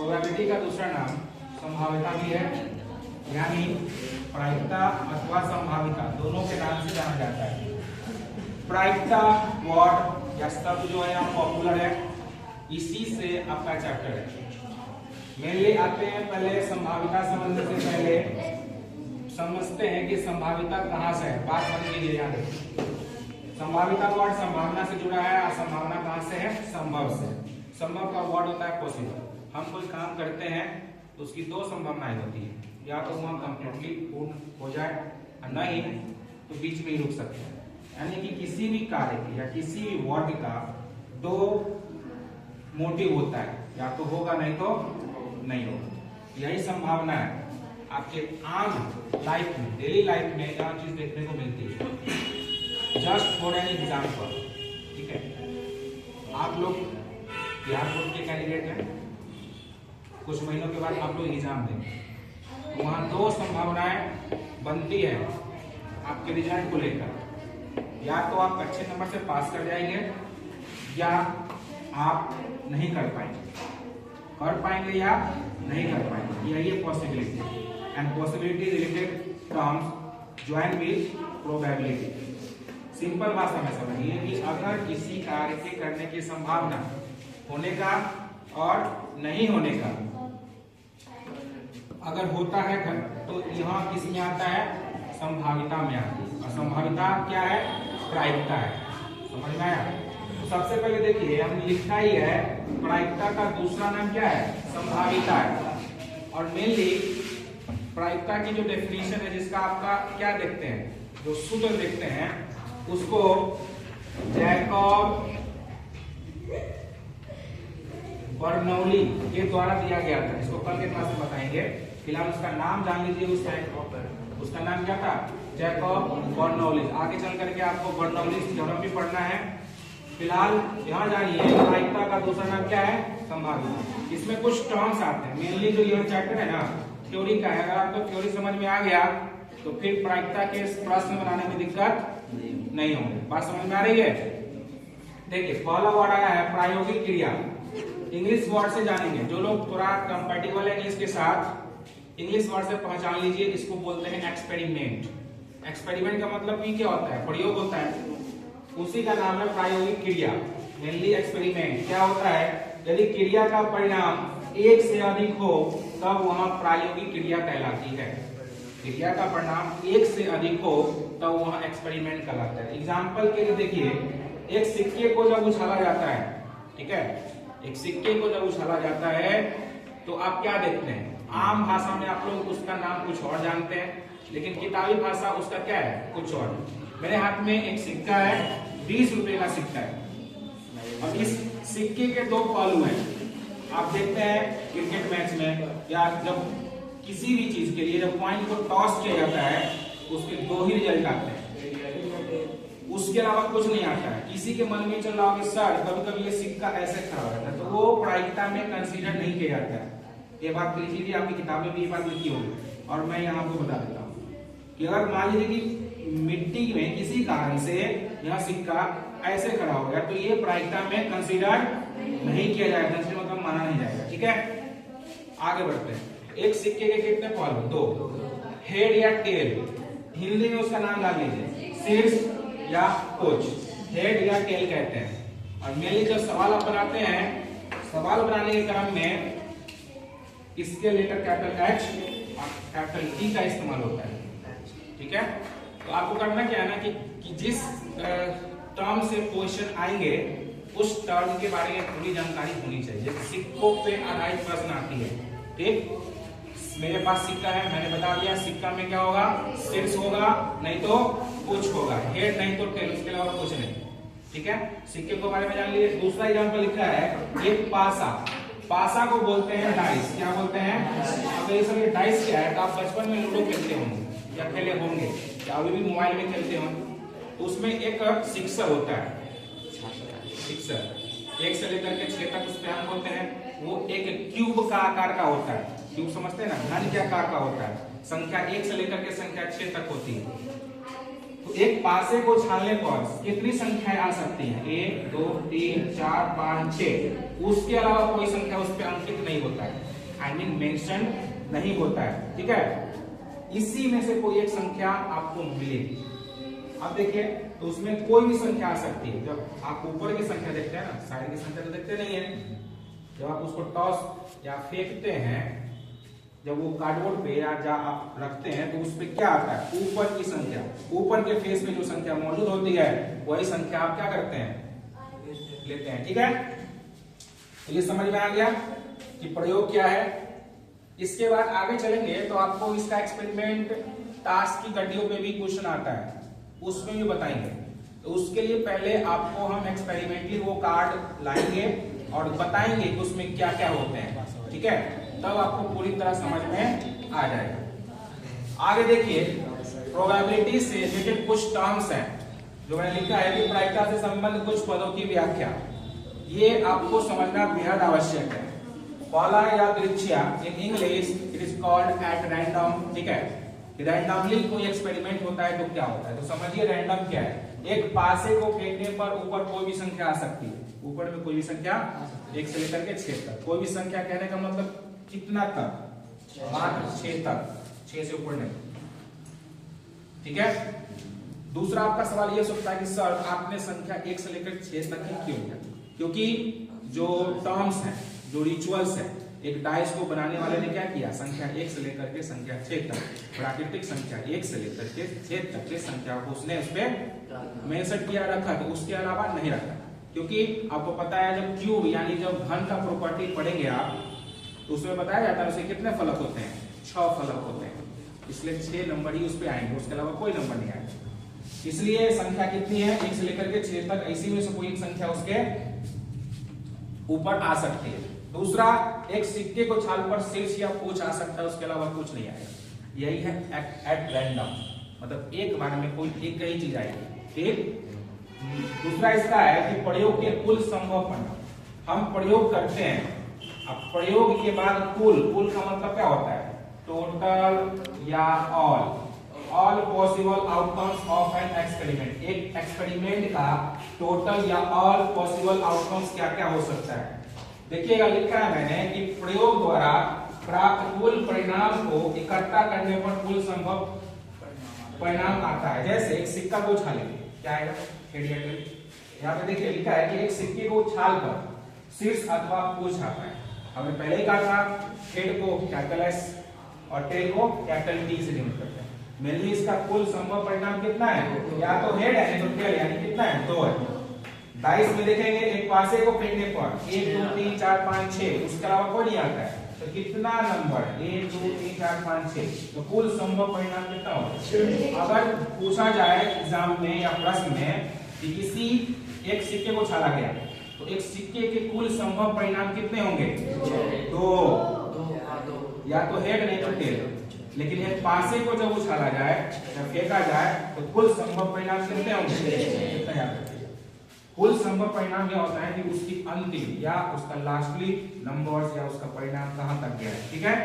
Probability का दूसरा नाम संभाव्यता भी है, यानी प्रायिकता अथवा संभाव्यता दोनों के नाम से जाना जाता है। प्रायिकता वर्ड या शब्द जो है यहाँ पॉपुलर है, इसी से आपका चैप्टर है। मेनली आते हैं पहले संभाव्यता समझने से पहले समझते हैं कि संभाव्यता कहाँ से है। बात समझ लीजिए, याद रखिए संभाव्यता वर्ड संभावना से जुड़ा है और संभावना कहाँ से है? संभव से। संभव का वर्ड होता है पॉसिबल। हम कोई काम करते हैं तो उसकी दो संभावनाएं होती है, या तो वह कंप्लीटली पूर्ण हो जाए और नहीं तो बीच में ही रुक सकते हैं। यानी कि किसी भी कार्य की या किसी भी वर्ग का दो मोटिव होता है, या तो होगा नहीं तो नहीं होगा। यही संभावना है आपके आम लाइफ में, डेली लाइफ में यह चीज देखने को मिलती है। जस्ट फॉर एन एग्जाम्पल, ठीक है, आप लोग बिहार बोर्ड के कैंडिडेट हैं, कुछ महीनों के बाद आप लोग एग्जाम देंगे, वहां दो संभावनाएं बनती है आपके रिजल्ट को लेकर। या तो आप अच्छे नंबर से पास कर जाएंगे या आप नहीं कर पाएंगे या नहीं कर पाएंगे। यही है possibility, and possibility related terms join with probability. Simple भाषा में समझिए कि अगर किसी कार्य के करने की संभावना होने का और नहीं होने का अगर होता है तो यहाँ किस में आता है? संभाविता में आती है। और संभाविता क्या है? प्रायिकता है। समझ में आया? तो सबसे पहले देखिए हमने लिखा ही है प्रायिकता का दूसरा नाम क्या है? संभाविता है। और मेनली प्रायिकता की जो डेफिनेशन है, जिसका आपका क्या देखते हैं, जो सूत्र देखते हैं, उसको जैकब बर्नौली के द्वारा दिया गया था। इसको कल के क्लास में बताएंगे। फिलहाल उसका नाम जान लीजिए। उसका नाम क्या था? Jacob Bernoulli. आगे चल करके आपको बर्नौली थ्योरम भी पढ़ना है। फिलहाल यहाँ जानिए प्रायिकता का दूसरा नाम क्या है? संभाव्यता। इसमें कुछ टर्म्स आते हैं। मेनली जो यह चैप्टर है ना, थ्योरी का है। अगर आपको थ्योरी समझ में आ गया तो फिर प्रायिकता के प्रश्न बनाने में दिक्कत नहीं होगी। बात समझ में आ रही है? देखिए पहला वर्ड आया है प्रायोगिक क्रिया। इंग्लिश वर्ड से जानेंगे। जो लोग थोड़ा कंपैटिबल है इंग्लिश के साथ, इंग्लिश वर्ड से पहचान लीजिए। इसको बोलते हैं एक्सपेरिमेंट। एक्सपेरिमेंट का मतलब भी क्या होता है? प्रयोग होता है। उसी का नाम है प्रायोगिक क्रिया। मेनली एक्सपेरिमेंट क्या होता है? यदि क्रिया का परिणाम एक से अधिक हो तब वहां प्रायोगिक क्रिया कहलाती है। क्रिया का परिणाम एक से अधिक हो तब वहां एक्सपेरिमेंट कहलाता है। एग्जाम्पल के लिए देखिए, एक सिक्के को जब उछाला जाता है, ठीक है, एक सिक्के को जब उछाला जाता है तो आप क्या देखते हैं? आम भाषा में आप लोग उसका नाम कुछ और जानते हैं, लेकिन किताबी भाषा उसका क्या है? कुछ और। मेरे हाथ में एक सिक्का है, 20 रुपए का सिक्का है। अब इस सिक्के के दो पहलू हैं। आप देखते हैं क्रिकेट मैच में या जब किसी भी चीज के लिए जब पॉइंट को टॉस किया जाता है, उसके दो ही रिजल्ट आते हैं, उसके अलावा कुछ नहीं आता है। किसी के मन में चल रहा होगा सर कभी कभी ये सिक्का ऐसे खड़ा रहता है, तो वो प्रायिकता में कंसीडर नहीं किया जाता है। ये बात लिखी थी आपकी किताब में भी, ये बात लिखी होगी और मैं यहाँ आपको बता देता हूँ कि अगर मान लीजिए कि मिट्टी में किसी कारण से यह सिक्का ऐसे खड़ा हो गया तो ये प्रायिकता में कंसीडर नहीं किया जाएगा। कंसीडर मतलब माना नहीं जाएगा। ठीक है, आगे बढ़ते हैं। एक सिक्के के कितने पहलू? दो। हेड या टेल, हिंदी में उसका नाम डाल लीजिए, शीर्ष या पूंछ, हेड या टेल कहते हैं। और मेनली जब सवाल आप बनाते हैं, सवाल बनाने के क्रम में इसके लेटर कैपिटल एच और कैपिटल टी का इस्तेमाल होता है। ठीक है, तो आपको करना क्या है ना कि जिस टर्म से क्वेश्चन आएंगे उस टर्म के बारे में पूरी जानकारी होनी चाहिए। जैसे सिक्कों पे आधारित प्रश्न आती है, ठीक, मेरे पास सिक्का है, मैंने बता दिया सिक्का में क्या होगा? शीर्ष होगा, नहीं तो पूंछ होगा, हेड नहीं तो टेल, उसके अलावा कुछ नहीं। ठीक है, सिक्के के बारे में जान लीजिए। दूसरा एग्जांपल लिखा है एक पासा। पासा को बोलते हैं डाइस। क्या बोलते हैं? अब ये सब डाइस क्या है? तो आप बचपन में लूडो खेलते होंगे या खेले होंगे या अभी भी मोबाइल में खेलते हो, तो उसमें एक सिक्सर होता है। सिक्सर 1 से लेकर के 6 तक उस पे हम बोलते हैं। वो एक क्यूब का आकार का होता है। क्यूब समझते हैं ना, घन के आकार का होता है। संख्या 1 से लेकर के संख्या 6 तक होती है। तो एक पासे को छानने पर कितनी संख्याएं आ सकती हैं? 1 2 3 4 5 6। उसके अलावा कोई संख्या उस पर अंकित नहीं होता है। एंडिंग मेंशन नहीं होता है, ठीक है। इसी में से कोई एक संख्या आपको मिलेगी। अब देखिए, तो उसमें कोई भी संख्या आ सकती है। जब आप ऊपर की संख्या देखते हैं ना, साइड की संख्या तो देखते नहीं है। जब आप उसको टॉस या फेंकते हैं, जब वो कार्डबोर्ड पे या जब आप रखते हैं, तो उस पे क्या आता है? ऊपर की संख्या। ऊपर के फेस में जो संख्या मौजूद होती है वही संख्या आप क्या करते हैं? लेते हैं, ठीक है। तो ये समझ में आ गया कि प्रयोग क्या है। इसके बाद आगे चलेंगे तो आपको इसका एक्सपेरिमेंट टास्क की गड्डियों पे भी क्वेश्चन आता है, उसमें भी बताएंगे। तो उसके लिए पहले आपको हम एक्सपेरिमेंटली वो कार्ड लाएंगे और बताएंगे कि उसमें क्या क्या होते हैं, ठीक है। तब आपको पूरी तरह समझ में आ जाएगा। आगे देखिए, प्रोबेबिलिटी से रिलेटेड कुछ टर्म्स हैं जो मैंने लिखा है कि प्रायिकता से संबंधित कुछ पदों की व्याख्या, ये आपको समझना बेहद आवश्यक है। पहला यादृच्छिक, in English it is called at random, ठीक है। रैंडमली कोई एक्सपेरिमेंट होता है तो क्या होता है, तो समझिए रैंडम क्या है। एक पासे को फेंकने पर ऊपर कोई भी संख्या आ सकती है। ऊपर में कोई भी संख्या 1 से लेकर के 6 तक। कोई भी संख्या कहने का मतलब कितना तक? मात्र 6 तक, 6 से ऊपर नहीं, ठीक है। दूसरा आपका सवाल यह सकता है कि सर आपने संख्या 1 से लेकर 6 तक ही क्यों लिया? क्योंकि जो टर्म्स हैं, जो रिचुअल्स हैं, एक डाइस को बनाने वाले ने क्या किया? संख्या 1 से लेकर के संख्या 6 तक, प्राकृतिक संख्या 1 से लेकर के 6 तक के संख्या को उसने उस पे मेंशन किया, रखा, तो उसके अलावा नहीं रखा। क्योंकि आपको पता है जब क्यूब यानी जब घन का प्रॉपर्टी पढ़ेंगे आप, तो उसमें बताया जाता है उसे कितने फलक होते हैं? 6 फलक होते हैं। इसलिए 6 नंबर ही उस पे आएंगे, उसके अलावा कोई नंबर नहीं आएगा। इसलिए संख्या कितनी है? 1 से लेकर के 6 तक, ऐसी में से कोई एक संख्या उसके ऊपर आ सकती है। दूसरा, एक सिक्के को छाल पर शीर्ष या पूंछ आ सकता है, उसके अलावा कुछ नहीं आएगा। यही है एट रैंडम, मतलब एक बार में कोई एक ही चीज आएगी, ठीक। दूसरा इसका है कि प्रयोग के कुल संभव परिणाम। हम प्रयोग करते हैं, अब प्रयोग के बाद कुल का मतलब क्या होता है? टोटल या all possible outcomes of an experiment. एक एक्सपेरिमेंट का टोटल या ऑल पॉसिबल आउटकम्स क्या क्या हो सकता है। देखिएगा, लिखा है मैंने कि प्रयोग द्वारा प्राप्त कुल परिणाम को इकट्ठा करने पर कुल संभव परिणाम आता है। जैसे एक सिक्का को उछालेंगे, क्या आएगा? यहाँ पे देखिए लिखा है कि एक सिक्के को उछाल पर शीर्ष अथवा पूंछ आता है। हमने पहले ही कहा था हेड को कैपिटल एस और टेल को कैपिटल टी से डिनोट करते हैं। मेनली इसका कुल संभव परिणाम कितना है? या तो हेड है तो टेल, यानी कितना है? 2 है। डाइस में देखेंगे एक पासे को फेंकने पर 1 2 3 4 5 6, उसके अलावा कोई नहीं आता है, तो कितना नंबर? 1 2 3 4 5 6, तो कुल संभव परिणाम कितना होगा? अगर पूछा जाए एग्जाम में या प्रश्न में कि किसी एक सिक्के को छाला गया, तो एक सिक्के के कुल संभव परिणाम कितने होंगे? 2, या तो हेड नहीं तो टेल। लेकिन एक पासे को जब उछाला जाए या फेंका जाए तो कुल संभव परिणाम कितने होंगे? कितना याद रखिए, कुल संभव परिणाम यह होता है कि उसकी अंतिम या उसका लास्टली नंबर्स या उसका परिणाम कहां तक गया है, ठीक है।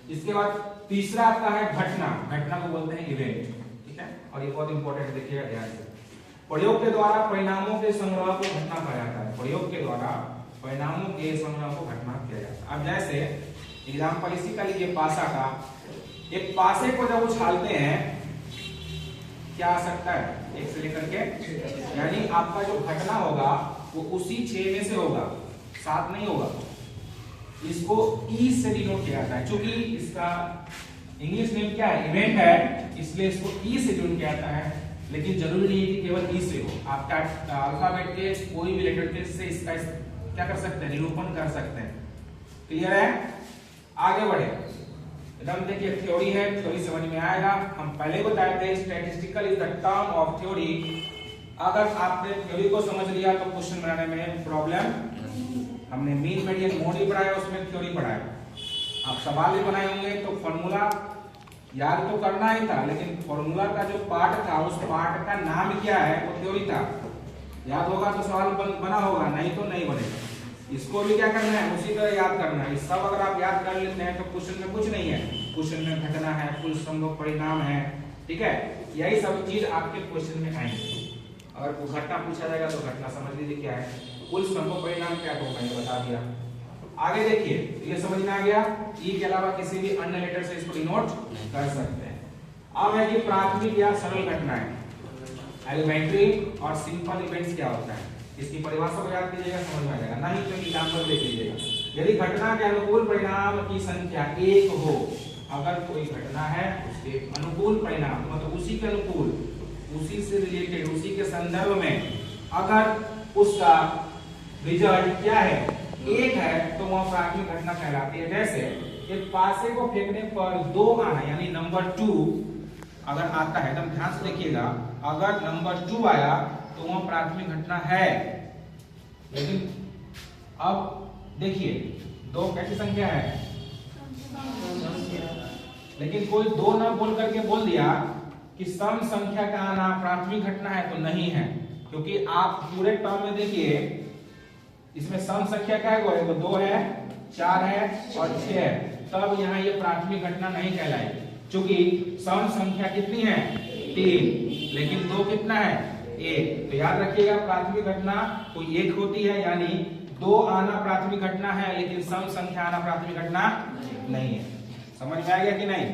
इसके बाद तीसरा आपका है घटना को बोलते हैं इवेंट, ठीक है। और ये बहुत इंपॉर्टेंट, देखिएगा ध्यान से। प्रयोग के द्वारा परिणामों के संग्रह को घटना कहा जाता है। प्रयोग के द्वारा परिणामों के संग्रह को घटना किया जाता है। अब जैसे एग्जाम्पल इसी का लीजिए, पासा का। एक पासे को जब उछालते हैं क्या आ सकता है? 1 से लेकर के, यानी आपका जो घटना होगा वो उसी 6 में से होगा, 7 नहीं होगा। इसको ई से डिनोट किया जाता है, क्योंकि इसका इंग्लिश नेम क्या है? इवेंट है, इसलिए इसको ई से डिनोट किया जाता है। लेकिन जरूरी नहीं है कि केवल ई से हो, आपका अल्फाबेट के कोई भी लेटर से इसका क्या कर सकते हैं? निरूपण कर सकते हैं। क्लियर है? आगे बढ़े, एकदम देखिए थ्योरी है, थ्योरी समझ में आएगा। हम पहले बताए थे statistical is the term of theory. अगर आपने थ्योरी को समझ लिया तो क्वेश्चन बनाने में प्रॉब्लम, हमने मीन मीडियन मोड ही पढ़ाया, उसमें थ्योरी पढ़ाया। आप सवाल भी बनाए होंगे तो फॉर्मूला याद तो करना ही था, लेकिन फॉर्मूला का जो पार्ट था उस पार्ट का नाम क्या है वो थ्योरी था। याद होगा तो सवाल बना होगा, नहीं तो नहीं बनेगा। इसको भी क्या करना है? उसी तरह याद करना है। सब अगर आप याद कर लेते हैं तो क्वेश्चन में कुछ नहीं है। क्वेश्चन में घटना है, कुल संभव परिणाम है, ठीक है। यही सब चीज आपके क्वेश्चन में आएंगे। अगर वो घटना पूछा जाएगा तो घटना समझ लीजिए क्या है, कुल संभव परिणाम क्या होगा ये बता दिया। आगे देखिए, ये समझ में आ गया। ई के अलावा किसी भी अन्य लेटर से इसको डिनोट कर सकते हैं। अब है कि प्राथमिक या सरल घटनाएं, एलिमेंट्री और सिंपल इवेंट्स क्या होता है, इसकी परिभाषा को याद कीजिएगा, समझ में आ जाएगा। नहीं तो एग्जांपल देख लीजिएगा। यदि घटना के अनुकूल परिणाम की संख्या 1 हो, अगर कोई घटना है उसके अनुकूल परिणाम मतलब उसी के अनुकूल, उसी से रिलेटेड, उसी के संदर्भ में अगर उसका रिजल्ट क्या है 1 है, तो वह प्राथमिक घटना कहलाती है। जैसे एक पासे को फेंकने पर 2 आना यानी नंबर 2 अगर आता है, एकदम ध्यान से देखिएगा, अगर नंबर 2 आया तो वह प्राथमिक घटना है। लेकिन अब देखिए 2 कैसी संख्या है, लेकिन कोई 2 ना बोल करके बोल दिया कि सम संख्या का आना प्राथमिक घटना है, तो नहीं है। क्योंकि आप पूरे टर्म में देखिए, इसमें सम संख्या क्या है, वो 2 है, 4 है और 6 है, तब यहाँ ये प्राथमिक घटना नहीं कहलाएगी। क्योंकि सम संख्या कितनी है 3, लेकिन 2 कितना है 1। तो याद रखिएगा प्राथमिक घटना कोई 1 होती है, यानी 2 आना प्राथमिक घटना है, लेकिन सम संख्या आना प्राथमिक घटना नहीं है। समझ में आ गया कि नहीं?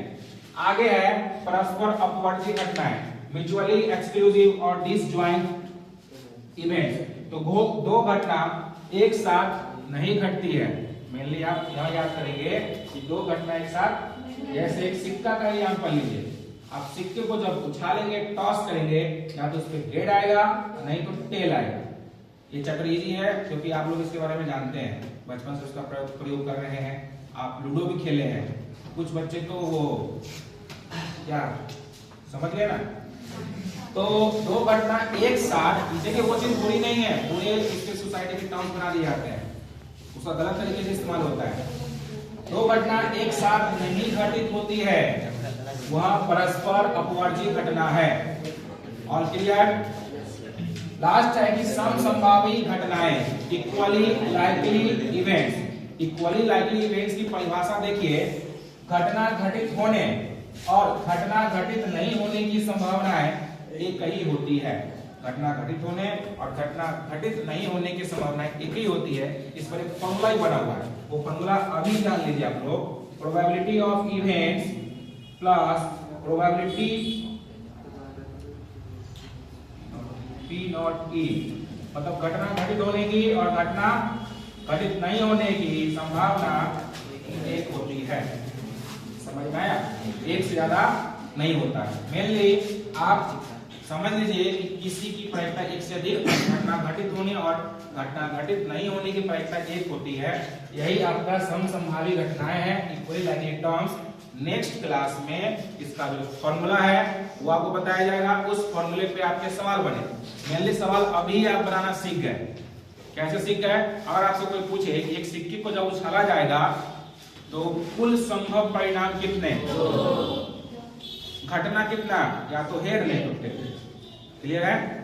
आगे है परस्पर अपवर्ती घटनाएं, म्यूचुअली एक्सक्लूसिव और डिसजॉइंट इवेंट्स। तो 2 घटना एक साथ नहीं घटती है। मेनली आप यह याद करेंगे कि 2 घटना एक साथ, जैसे एक सिक्का का एग्जांपल लीजिए, आप सिक्के को जब उछालेंगे, टॉस करेंगे, या तो उस पर हेड आएगा नहीं तो टेल आएगा। ये चक्र इजी है क्योंकि आप लोग इसके बारे में जानते हैं, बचपन से उसका प्रयोग कर रहे हैं। आप लूडो भी खेले हैं, कुछ बच्चे तो वो क्या समझ गए ना। तो 2 घटना एक साथ, देखिए वो चीज बुरी नहीं है, पूरे इसके सोसाइटी के टर्म बना दिए जाते हैं, उसका गलत तरीके से इस्तेमाल होता है। 2 घटना एक साथ नहीं घटित होती है, वह परस्पर अपवर्ती घटना है। और क्लियर? लास्ट है कि समसंभावी घटनाएं, equally likely events. Equally likely events की परिभाषा देखिए, घटना घटित होने और घटना घटित नहीं होने की संभावनाएं एक ही होती है। घटना घटित होने और घटना घटित नहीं होने की संभावनाएं एक ही होती है। इस पर एक फॉर्मूला ही बना हुआ है, वो फॉर्मूला अभी जान लीजिए आप लोग। Probability of events plus probability P not E, मतलब घटना घटित होने की और घटना घटित नहीं होने की संभावना एक होती है। समझ में आया? एक से ज्यादा नहीं होता है। मेनली आप समझ लीजिए कि किसी की प्रायिकता 1 से अधिक घटना घटित होने और घटना घटित नहीं होने की प्रायिकता 1 होती है। यही आपका समसंभावी घटनाएं हैं, equally likely terms. Next class में इसका जो फॉर्मूला है वो आपको बताया जाएगा, उस फॉर्मूले पे आपके सवाल बने। मेनली सवाल अभी आप बनाना सीख गए। कैसे सीख गए? अगर आपसे कोई पूछे कि एक सिक्के को जब उछाला जाएगा तो कुल संभव परिणाम कितने, घटना कितना, या तो हेड नहीं तो टेल। क्लियर है?